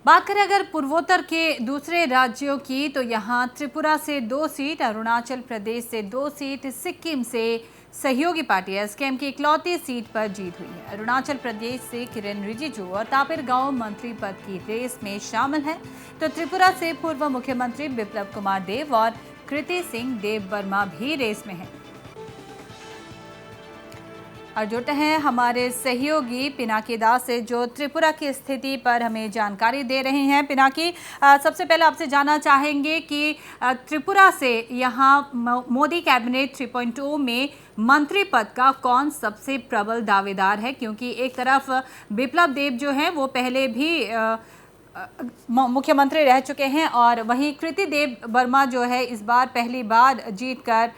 बात करें अगर पूर्वोत्तर के दूसरे राज्यों की, तो यहाँ त्रिपुरा से 2 सीट, अरुणाचल प्रदेश से 2 सीट, सिक्किम से सहयोगी पार्टी एसकेएम की इकलौती सीट पर जीत हुई है। अरुणाचल प्रदेश से किरेन रिजिजू और तापिर गांव मंत्री पद की रेस में शामिल हैं, तो त्रिपुरा से पूर्व मुख्यमंत्री बिप्लब कुमार देव और कृति सिंह देव बर्मा भी रेस में हैं। और जुड़ते हैं हमारे सहयोगी पिनाकी दास से, जो त्रिपुरा की स्थिति पर हमें जानकारी दे रहे हैं। पिनाकी, सबसे पहले आपसे जानना चाहेंगे कि त्रिपुरा से यहाँ मोदी कैबिनेट 3.0 में मंत्री पद का कौन सबसे प्रबल दावेदार है, क्योंकि एक तरफ बिप्लब देव जो हैं वो पहले भी मुख्यमंत्री रह चुके हैं, और वहीं कृति देव बर्मा जो है इस बार पहली बार जीत कर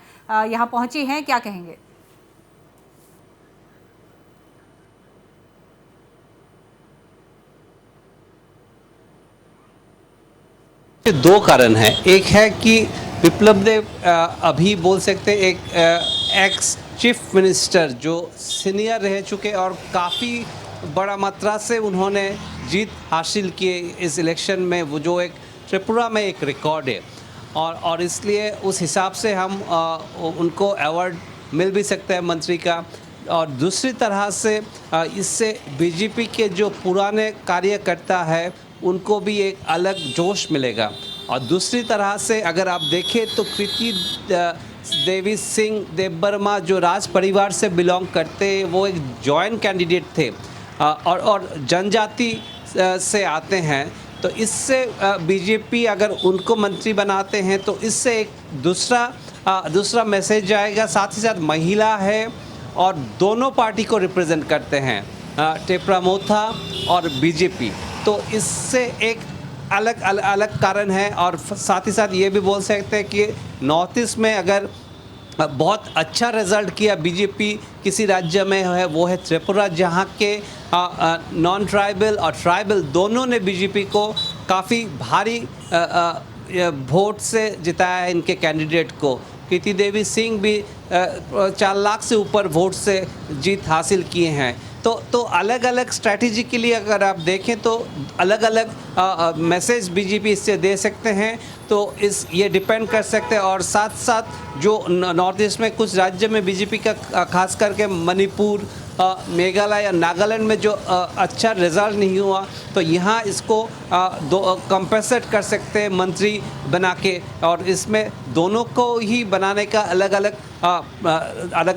यहाँ पहुंची हैं। क्या कहेंगे? दो कारण हैं। एक है कि बिप्लब देव अभी बोल सकते हैं एक एक्स चीफ मिनिस्टर जो सीनियर रह चुके और काफ़ी बड़ा मात्रा से उन्होंने जीत हासिल की इस इलेक्शन में, वो जो एक त्रिपुरा में एक रिकॉर्ड है, और इसलिए उस हिसाब से हम उनको अवार्ड मिल भी सकता है मंत्री का। और दूसरी तरह से इससे बीजेपी के जो पुराने कार्यकर्ता है उनको भी एक अलग जोश मिलेगा। और दूसरी तरह से अगर आप देखें तो कृति देवी सिंह देवबर्मा जो राज परिवार से बिलोंग करते, वो एक जॉइंट कैंडिडेट थे और जनजाति से आते हैं, तो इससे बीजेपी अगर उनको मंत्री बनाते हैं तो इससे एक दूसरा मैसेज जाएगा। साथ ही साथ महिला है और दोनों पार्टी को रिप्रेजेंट करते हैं, टेपरा मोथा और बीजेपी, तो इससे एक अलग कारण है। और साथ ही साथ ये भी बोल सकते हैं कि नॉर्थ ईस्ट में अगर बहुत अच्छा रिजल्ट किया बीजेपी किसी राज्य में है, वो है त्रिपुरा, जहाँ के नॉन ट्राइबल और ट्राइबल दोनों ने बीजेपी को काफ़ी भारी वोट से जिताया है इनके कैंडिडेट को। कृति देवी सिंह भी 4 लाख से ऊपर वोट से जीत हासिल किए हैं। तो अलग अलग स्ट्रैटेजी के लिए अगर आप देखें तो अलग अलग मैसेज बीजेपी इससे दे सकते हैं, तो ये डिपेंड कर सकते हैं। और साथ साथ जो नॉर्थ ईस्ट में कुछ राज्य में बीजेपी का खास करके मणिपुर, मेघालय या नागालैंड में जो अच्छा रिजल्ट नहीं हुआ, तो यहाँ इसको कंपेंसेट कर सकते हैं मंत्री बना के। और इसमें दोनों को ही बनाने का अलग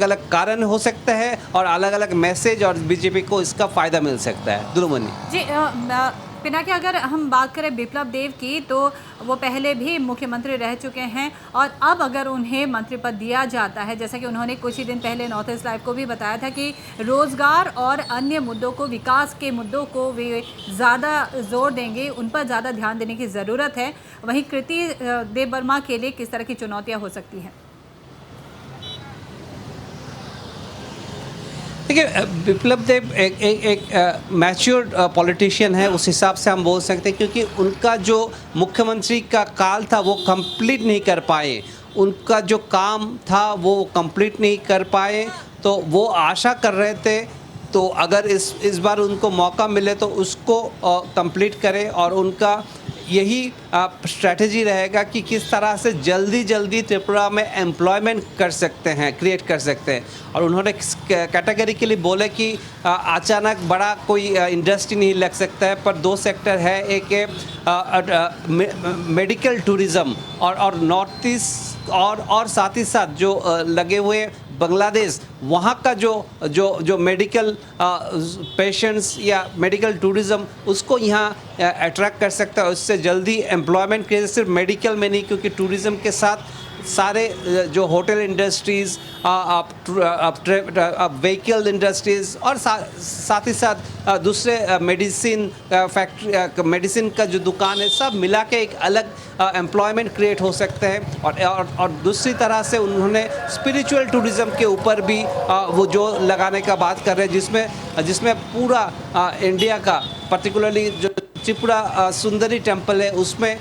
अलग कारण हो सकता है और अलग अलग मैसेज, और बीजेपी को इसका फ़ायदा मिल सकता है। दुलुमनी जी, पिनाकी, अगर हम बात करें बिप्लब देव की, तो वो पहले भी मुख्यमंत्री रह चुके हैं, और अब अगर उन्हें मंत्री पद दिया जाता है, जैसा कि उन्होंने कुछ ही दिन पहले नॉर्थ ईस्ट लाइव को भी बताया था कि रोज़गार और अन्य मुद्दों को, विकास के मुद्दों को वे ज़्यादा जोर देंगे, उन पर ज़्यादा ध्यान देने की ज़रूरत है। वहीं कृति देव बर्मा के लिए किस तरह की चुनौतियाँ हो सकती हैं? देखिए, बिप्लब देव एक मैच्योर्ड पॉलिटिशियन है, उस हिसाब से हम बोल सकते हैं, क्योंकि उनका जो मुख्यमंत्री का काल था वो कंप्लीट नहीं कर पाए, उनका जो काम था वो कंप्लीट नहीं कर पाए, तो वो आशा कर रहे थे तो अगर इस बार उनको मौका मिले तो उसको कंप्लीट करें। और उनका यही स्ट्रैटेजी रहेगा कि किस तरह से जल्दी त्रिपुरा में एम्प्लॉयमेंट कर सकते हैं, क्रिएट कर सकते हैं। और उन्होंने कैटेगरी के लिए बोले कि अचानक बड़ा कोई इंडस्ट्री नहीं लग सकता है, पर 2 सेक्टर है, एक है मेडिकल टूरिज़्म और नॉर्थ ईस्ट, और साथ ही साथ जो लगे हुए बांग्लादेश, वहाँ का जो मेडिकल पेशेंट्स या मेडिकल टूरिज़्म, उसको यहाँ अट्रैक्ट कर सकता है। उससे जल्दी एम्प्लॉयमेंट के, सिर्फ मेडिकल में नहीं, क्योंकि टूरिज़्म के साथ सारे जो होटल इंडस्ट्रीज़, व्हीकल इंडस्ट्रीज़ और साथ ही साथ दूसरे मेडिसिन फैक्ट्री, मेडिसिन का जो दुकान है, सब मिला के एक अलग एम्प्लॉयमेंट क्रिएट हो सकते हैं। और दूसरी तरह से उन्होंने स्पिरिचुअल टूरिज़्म के ऊपर भी वो जो लगाने का बात कर रहे हैं, जिसमें पूरा इंडिया का, पर्टिकुलरली जो त्रिपुरा सुंदरी टेम्पल है, उसमें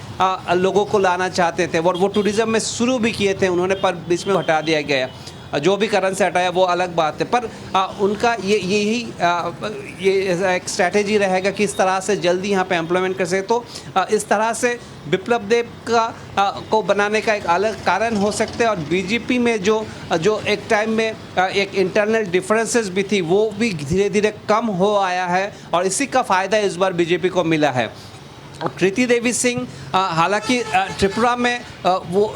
लोगों को लाना चाहते थे, और वो टूरिज़्म में शुरू भी किए थे उन्होंने, पर बीच में हटा दिया गया। जो भी करंट से हटाया वो अलग बात है, पर उनका यही एक स्ट्रैटेजी रहेगा कि इस तरह से जल्दी यहाँ पे एम्प्लॉयमेंट कर सके। तो इस तरह से बिप्लब देव को बनाने का एक अलग कारण हो सकते हैं। और बीजेपी में जो एक टाइम में एक इंटरनल डिफरेंसेस भी थी वो भी धीरे धीरे कम हो आया है और इसी का फ़ायदा इस बार बीजेपी को मिला है। कृति देवी सिंह हालांकि त्रिपुरा में वो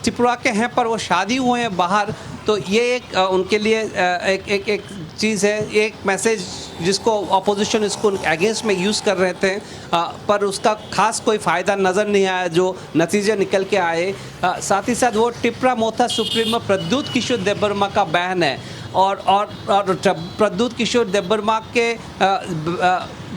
त्रिपुरा के हैं पर वो शादी हुए हैं बाहर, तो ये एक उनके लिए एक चीज़ है, एक मैसेज जिसको अपोजिशन इसको अगेंस्ट में यूज़ कर रहे थे, पर उसका खास कोई फ़ायदा नज़र नहीं आया जो नतीजे निकल के आए। साथ ही साथ वो टिप्रा मोथा सुप्रीमो प्रद्युत किशोर देबबर्मा का बहन है और प्रद्युत किशोर देबबर्मा के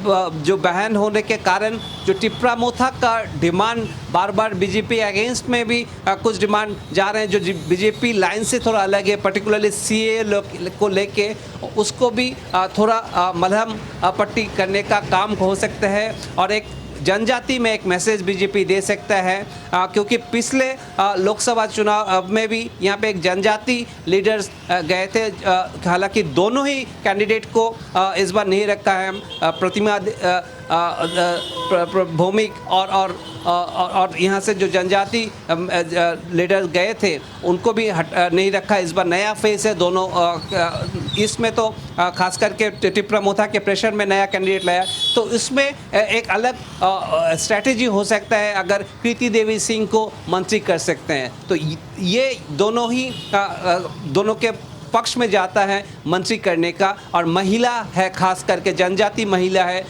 जो बहन होने के कारण जो टिप्रा मोथा का डिमांड बार बार बीजेपी अगेंस्ट में भी कुछ डिमांड जा रहे हैं जो बीजेपी लाइन से थोड़ा अलग है, पर्टिकुलरली सीए को लेके उसको भी थोड़ा मलहम पट्टी करने का काम हो सकता है और एक जनजाति में एक मैसेज बीजेपी दे सकता है, क्योंकि पिछले लोकसभा चुनाव में भी यहाँ पे एक जनजाति लीडर्स गए थे। हालांकि दोनों ही कैंडिडेट को इस बार नहीं रखा है, प्रतिमा भौमिक और यहाँ से जो जनजाति लीडर गए थे उनको भी नहीं रखा। इस बार नया फेस है दोनों, इसमें तो खास करके टिप्रा मोथा के प्रेशर में नया कैंडिडेट लाया, तो इसमें एक अलग स्ट्रैटेजी हो सकता है अगर कृति देवी सिंह को मंत्री कर सकते हैं। तो ये दोनों ही दोनों के पक्ष में जाता है मंत्री करने का, और महिला है, खास करके जनजाति महिला है,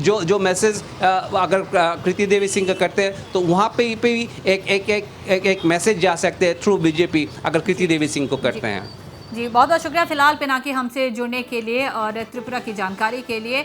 जो मैसेज अगर कृति देवी सिंह का करते हैं तो वहाँ पे भी एक मैसेज जा सकते हैं थ्रू बीजेपी अगर कृति देवी सिंह को करते हैं। जी बहुत बहुत शुक्रिया फिलहाल पिनाकी हमसे जुड़ने के लिए और त्रिपुरा की जानकारी के लिए।